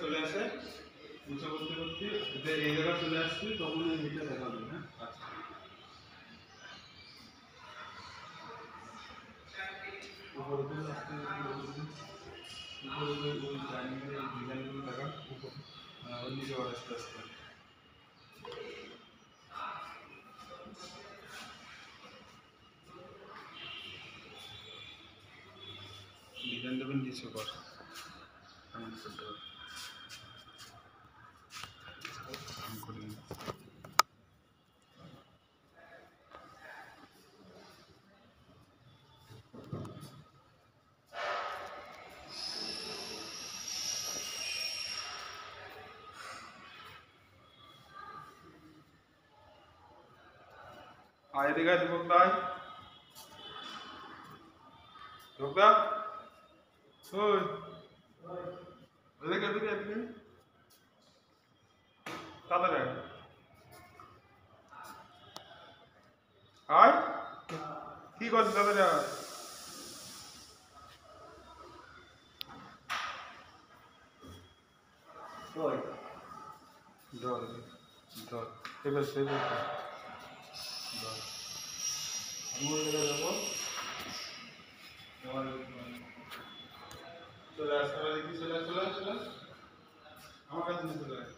চলে আসে নিচে করতে করতে এই জায়গা চলে আসছে তখন এটা দেখাবে। হ্যাঁ আচ্ছা উপরে চলে আসতে উপরে ওই ডাইনিংয়ের ডিজাইনগুলো দেখা উপরে ওই নিচে আস্তে আস্তে ডিজাইন দেবেন নিচে কর আমি করতে পারি आए दिखा दीपकदा दीपकदा ओए এদিকে এদিকে এদিকে তাড়াতাড়ি আয় কি করছিস তাড়াতাড়ি আয় ওই ধর ধর এবার সেবার ধর আঙুল দিয়ে দেবো চলে আসতে চলে চলে চলে আমার কাছে চলে